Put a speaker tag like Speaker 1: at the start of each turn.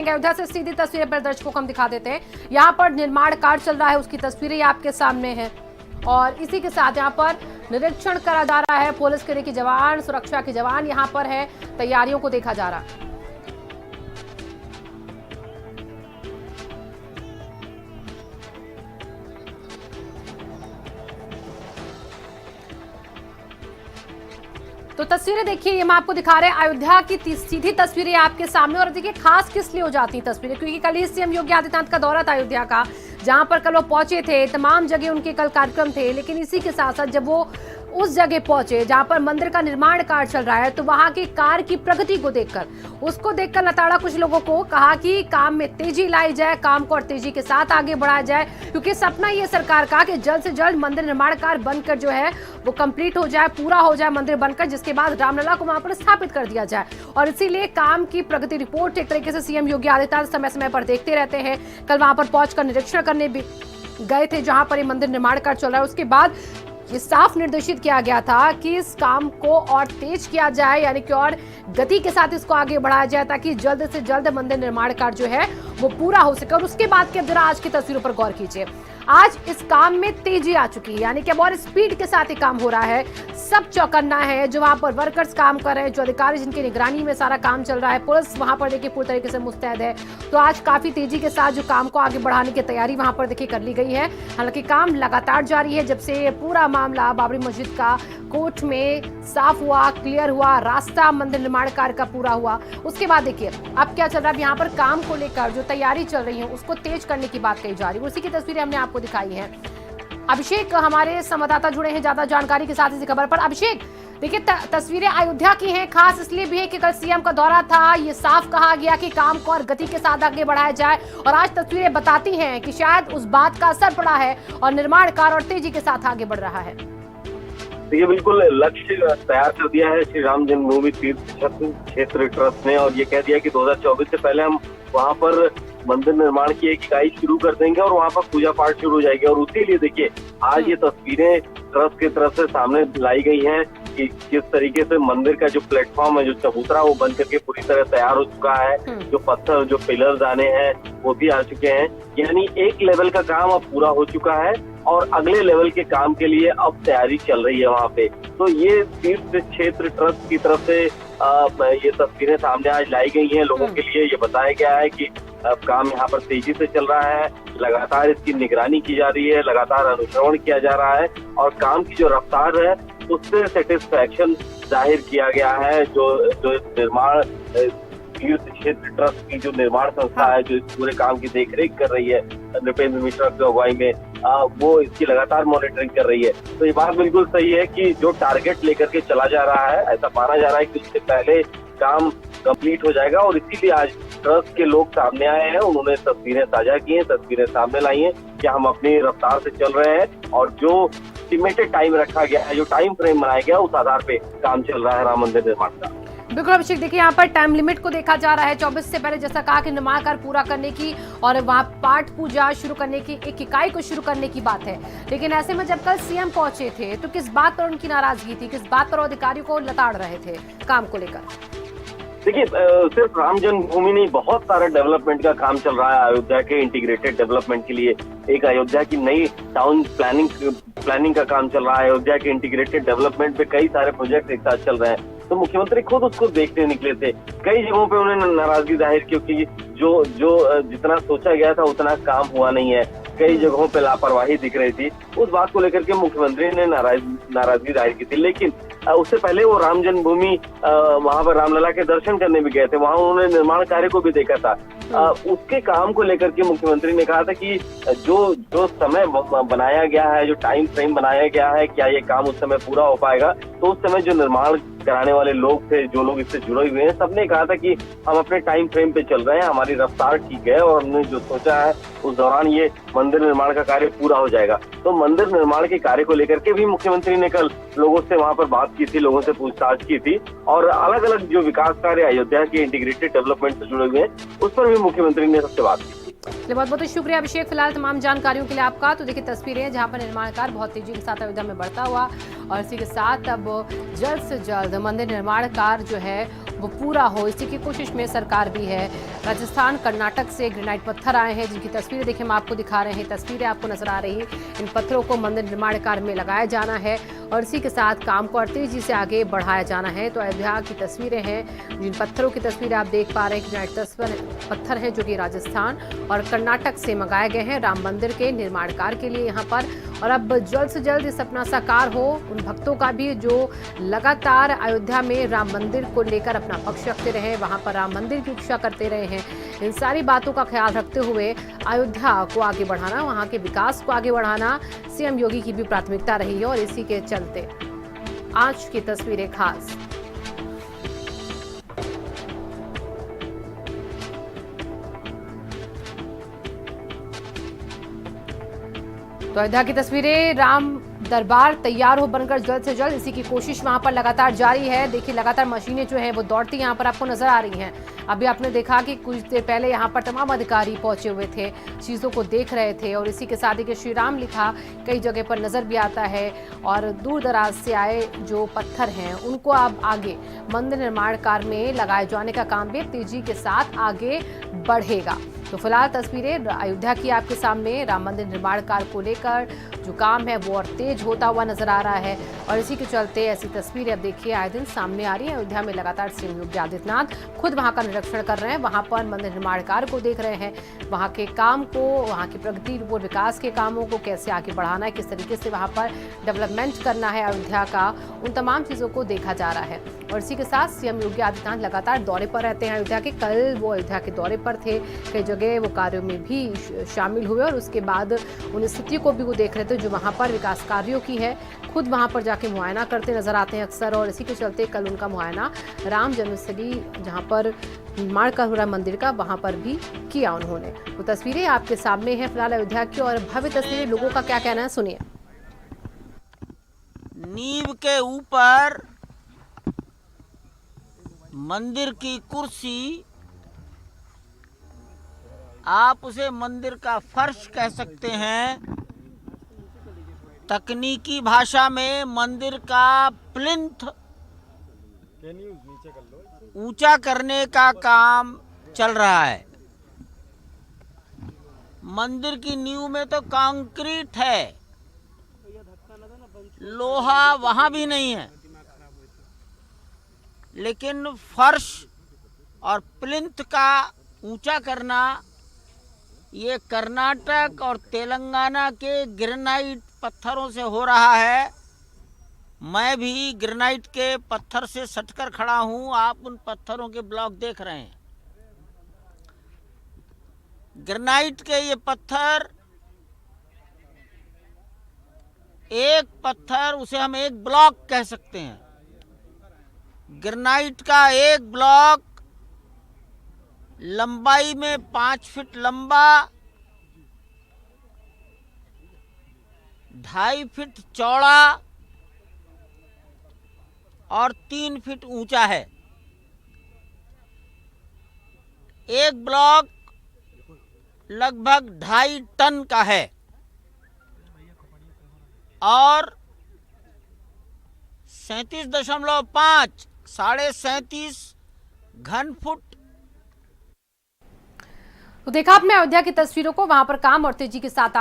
Speaker 1: अयोध्या से सीधी तस्वीरें पर दर्शकों को हम दिखा देते हैं। यहाँ पर निर्माण कार्य चल रहा है, उसकी तस्वीरें आपके सामने हैं और इसी के साथ यहाँ पर निरीक्षण करा जा रहा है। पुलिस के जवान, सुरक्षा के जवान यहाँ पर है, तैयारियों को देखा जा रहा है। तो तस्वीरें देखिए, ये हम आपको दिखा रहे हैं अयोध्या की सीधी तस्वीरें आपके सामने। और देखिए खास किस लिए हो जाती हैं तस्वीरें, क्योंकि कल ही सीएम योगी आदित्यनाथ का दौरा था अयोध्या का, जहां पर कल वो पहुंचे थे। तमाम जगह उनके कल कार्यक्रम थे, लेकिन इसी के साथ साथ जब वो उस जगह पहुंचे जहां पर मंदिर का निर्माण कार्य चल रहा है, तो वहां की कार्य की प्रगति को देखकर लताड़ा कुछ लोगों को कहा कि काम में तेजी लाई जाए, काम को और तेजी के साथ आगे बढ़ाया जाए, क्योंकि सपना ये सरकार का कि जल्द से जल्द मंदिर निर्माण कार्य बनकर जो है वो कंप्लीट हो जाए, पूरा हो जाए मंदिर बनकर, जिसके बाद रामलला को वहां पर स्थापित कर दिया जाए। और इसीलिए काम की प्रगति रिपोर्ट एक तरीके से सीएम योगी आदित्यनाथ समय समय पर देखते रहते हैं। कल वहां पर पहुंचकर निरीक्षण करने भी गए थे जहां पर ये मंदिर निर्माण कार्य चल रहा है। उसके बाद ये साफ निर्देशित किया गया था कि इस काम को और तेज किया जाए, यानी कि और गति के साथ इसको आगे बढ़ाया जाए, ताकि जल्द से जल्द मंदिर निर्माण कार्य जो है वो पूरा हो सके। और उसके बाद के अब जरा आज की तस्वीरों पर गौर कीजिए। आज इस काम में तेजी आ चुकी है, यानी कि अब और स्पीड के साथ ही काम हो रहा है। सब चौकन्ना है, जो वहां पर वर्कर्स काम कर रहे हैं, जो अधिकारी जिनकी निगरानी में सारा काम चल रहा है, पुलिस वहां पर देखिए पूरी तरीके से मुस्तैद है। तो आज काफी तेजी के साथ जो काम को आगे बढ़ाने की तैयारी वहां पर देखिए कर ली गई है। हालांकि काम लगातार जारी है, जब से ये पूरा मामला बाबरी मस्जिद का कोर्ट में साफ हुआ, क्लियर हुआ, रास्ता मंदिर निर्माण कार्य का पूरा हुआ। उसके बाद देखिए अब क्या चल रहा है, यहाँ पर काम को लेकर जो तैयारी चल रही है उसको तेज करने की बात कही जा रही है। उसी की तस्वीरें हमने आपको दिखाई है। अभिषेक हमारे संवाददाता जुड़े हैं ज्यादा जानकारी के साथ इसी खबर पर। अभिषेक, देखिए तस्वीरें अयोध्या की हैं, खास इसलिए भी है कि कल सीएम का दौरा था, ये साफ कहा गया कि काम को और गति के साथ आगे बढ़ाया जाए। और आज तस्वीरें बताती हैं कि शायद उस बात का असर पड़ा है और निर्माण कार्य और तेजी के साथ आगे बढ़ रहा है।
Speaker 2: ये बिल्कुल लक्ष्य तैयार कर दिया है श्री राम जन्मभूमि तीर्थ क्षेत्र ट्रस्ट ने, और ये कह दिया कि 2024 से पहले हम वहां पर मंदिर निर्माण की एक इकाई शुरू कर देंगे और वहां पर पूजा पाठ शुरू हो जाएगी। और उसी लिए देखिए आज ये तस्वीरें ट्रस्ट की तरफ से सामने लाई गई हैं कि किस तरीके से मंदिर का जो प्लेटफॉर्म है, जो चबूतरा, वो बन करके पूरी तरह तैयार हो चुका है। जो पत्थर, जो पिलर्स आने हैं वो भी आ चुके हैं, यानी एक लेवल का काम अब पूरा हो चुका है और अगले लेवल के काम के लिए अब तैयारी चल रही है वहाँ पे। तो ये तीर्थ क्षेत्र ट्रस्ट की तरफ से ये तस्वीरें सामने आज लाई गई हैं। लोगों के लिए ये बताया गया है कि काम यहाँ पर तेजी से चल रहा है, लगातार इसकी निगरानी की जा रही है, लगातार अनुश्रवण किया जा रहा है और काम की जो रफ्तार है उससे सेटिस्फैक्शन जाहिर किया गया है। जो निर्माण तीर्थ क्षेत्र ट्रस्ट की जो निर्माण संस्था है, जो इस पूरे काम की देखरेख कर रही है नृपेंद्र मिश्रा की अगुवाई में, वो इसकी लगातार मॉनिटरिंग कर रही है। तो ये बात बिल्कुल सही है कि जो टारगेट लेकर के चला जा रहा है, ऐसा माना जा रहा है कि उससे पहले काम कंप्लीट हो जाएगा। और इसीलिए आज ट्रस्ट के लोग सामने आए हैं, उन्होंने तस्वीरें साझा की हैं, तस्वीरें सामने लाई हैं कि हम अपनी रफ्तार से चल रहे हैं और जो एस्टिमेटेड टाइम रखा गया है, जो टाइम फ्रेम बनाया गया, उस आधार पे काम चल रहा है राम मंदिर निर्माण का।
Speaker 1: बिल्कुल अभिषेक, देखिए यहाँ पर टाइम लिमिट को देखा जा रहा है। 24 से पहले जैसा कहा कि निर्माण कार्य पूरा करने की और वहाँ पाठ पूजा शुरू करने की, एक इकाई को शुरू करने की बात है। लेकिन ऐसे में जब कल सीएम पहुंचे थे तो किस बात पर उनकी नाराजगी थी, किस बात पर अधिकारियों को लताड़ रहे थे काम को लेकर?
Speaker 2: देखिए सिर्फ राम जन्मभूमि नहीं, बहुत सारा डेवलपमेंट का काम चल रहा है अयोध्या के इंटीग्रेटेड डेवलपमेंट के लिए। एक अयोध्या की नई टाउन प्लानिंग का काम चल रहा है। अयोध्या के इंटीग्रेटेड डेवलपमेंट पे कई सारे प्रोजेक्ट एक साथ चल रहे हैं। तो मुख्यमंत्री खुद उसको देखने निकले थे। कई जगहों पे उन्होंने नाराजगी जाहिर की, क्योंकि जो जितना सोचा गया था उतना काम हुआ नहीं है। कई जगहों पे लापरवाही दिख रही थी, उस बात को लेकर के मुख्यमंत्री ने नाराजगी जाहिर की थी। लेकिन उससे पहले वो राम जन्मभूमि वहां पर रामलला के दर्शन करने भी गए थे, वहां उन्होंने निर्माण कार्य को भी देखा था। उसके काम को लेकर के मुख्यमंत्री ने कहा था कि जो समय बनाया गया है, जो टाइम फ्रेम बनाया गया है, क्या ये काम उस समय पूरा हो पाएगा? तो उस समय जो निर्माण कराने वाले लोग थे, जो लोग इससे जुड़े हुए हैं, सबने कहा था कि हम अपने टाइम फ्रेम पे चल रहे हैं, हमारी रफ्तार ठीक है और हमने जो सोचा है उस दौरान ये मंदिर निर्माण का कार्य पूरा हो जाएगा। तो मंदिर निर्माण के कार्य को लेकर के भी मुख्यमंत्री ने कल लोगों से वहां पर बात की थी, लोगों से पूछताछ की थी और अलग अलग जो विकास कार्य अयोध्या के इंटीग्रेटेड डेवलपमेंट से जुड़े हुए हैं उस पर भी मुख्यमंत्री ने सबसे बात की।
Speaker 1: बहुत बहुत शुक्रिया अभिषेक, फिलहाल तमाम जानकारियों के लिए आपका। तो देखिए तस्वीरें हैं जहां पर निर्माण कार्य बहुत तेजी के साथ अयोध्या में बढ़ता हुआ और इसी के साथ अब जल्द से जल्द मंदिर निर्माण कार्य जो है वो पूरा हो, इसी की कोशिश में सरकार भी है। राजस्थान कर्नाटक से ग्रेनाइट पत्थर आए हैं, जिनकी तस्वीरें देखिए हम आपको दिखा रहे हैं। तस्वीरें आपको नजर आ रही हैं। इन पत्थरों को मंदिर निर्माण कार्य में लगाया जाना है और इसी के साथ काम को और तेजी से आगे बढ़ाया जाना है। तो अयोध्या की तस्वीरें हैं, जिन पत्थरों की तस्वीरें आप देख पा रहे हैं, ग्रेनाइट पत्थर हैं जो कि राजस्थान और कर्नाटक से मंगाए गए हैं राम मंदिर के निर्माण कार्य के लिए यहाँ पर। और अब जल्द से जल्द ये सपना साकार हो, उन भक्तों का भी जो लगातार अयोध्या में राम मंदिर को लेकर अपना पक्ष रखते रहे, वहां पर राम मंदिर की इच्छा करते रहे हैं। इन सारी बातों का ख्याल रखते हुए अयोध्या को आगे बढ़ाना, वहां के विकास को आगे बढ़ाना सीएम योगी की भी प्राथमिकता रही है। और इसी के चलते आज की तस्वीरें खास। तो अयोध्या की तस्वीरें, राम दरबार तैयार हो बनकर जल्द से जल्द, इसी की कोशिश वहां पर लगातार जारी है। देखिए लगातार मशीनें जो हैं वो दौड़ती यहाँ पर आपको नजर आ रही हैं। अभी आपने देखा कि कुछ देर पहले यहाँ पर तमाम अधिकारी पहुंचे हुए थे, चीजों को देख रहे थे। और इसी के साथ ही कि श्री राम लिखा कई जगह पर नजर भी आता है। और दूर दराज से आए जो पत्थर हैं उनको अब आगे मंदिर निर्माण कार्य में लगाए जाने का काम भी तेजी के साथ आगे बढ़ेगा। तो फिलहाल तस्वीरें अयोध्या की आपके सामने, राम मंदिर निर्माण कार्य को लेकर जो काम है वो और तेज होता हुआ नजर आ रहा है। और इसी के चलते ऐसी तस्वीरें अब देखिए आए दिन सामने आ रही है। अयोध्या में लगातार सीएम योगी आदित्यनाथ खुद वहां का निरीक्षण कर रहे हैं, वहां पर मंदिर निर्माण कार्य को देख रहे हैं, वहां के काम को, वहां की प्रगति और विकास के कामों को कैसे आगे बढ़ाना है, किस तरीके से वहां पर डेवलपमेंट करना है अयोध्या का, उन तमाम चीजों को देखा जा रहा है। और इसी के साथ सीएम योगी आदित्यनाथ लगातार दौरे पर रहते हैं अयोध्या के। कल वो अयोध्या के दौरे पर थे, कई जगह वो कार्यों में भी शामिल हुए और उसके बाद उन स्थितियों को भी वो देख रहे थे जो वहां पर विकास कार्यों की है। खुद वहां पर जाके मुआयना करते नजर आते हैं अक्सर। और इसी के चलते कल उनका मुआयना राम जन्मस्थली जहां पर निर्माण कर हो रहा मंदिर का, वहां पर भी किया उन्होंने। तो तस्वीरें आपके सामने हैं फिलहाल अयोध्या की, और भव्य तस्वीरें, लोगों का क्या कहना है सुनिए।
Speaker 3: नींव के ऊपर मंदिर की कुर्सी, आप उसे मंदिर का फर्श कह सकते हैं। तकनीकी भाषा में मंदिर का प्लिंथ ऊंचा करने का काम चल रहा है। मंदिर की नींव में तो कंक्रीट है, लोहा वहां भी नहीं है, लेकिन फर्श और प्लिंथ का ऊंचा करना ये कर्नाटक और तेलंगाना के ग्रेनाइट पत्थरों से हो रहा है। मैं भी ग्रेनाइट के पत्थर से सटकर खड़ा हूं, आप उन पत्थरों के ब्लॉक देख रहे हैं। ग्रेनाइट के ये पत्थर, एक पत्थर उसे हम एक ब्लॉक कह सकते हैं। ग्रेनाइट का एक ब्लॉक लंबाई में 5 फीट लंबा, 2.5 फीट चौड़ा और 3 फीट ऊंचा है। एक ब्लॉक लगभग 2.5 टन का है और 37.5 37.5 घन फुट।
Speaker 1: तो देखा आपने अयोध्या की तस्वीरों को, वहां पर काम और तेजी के साथ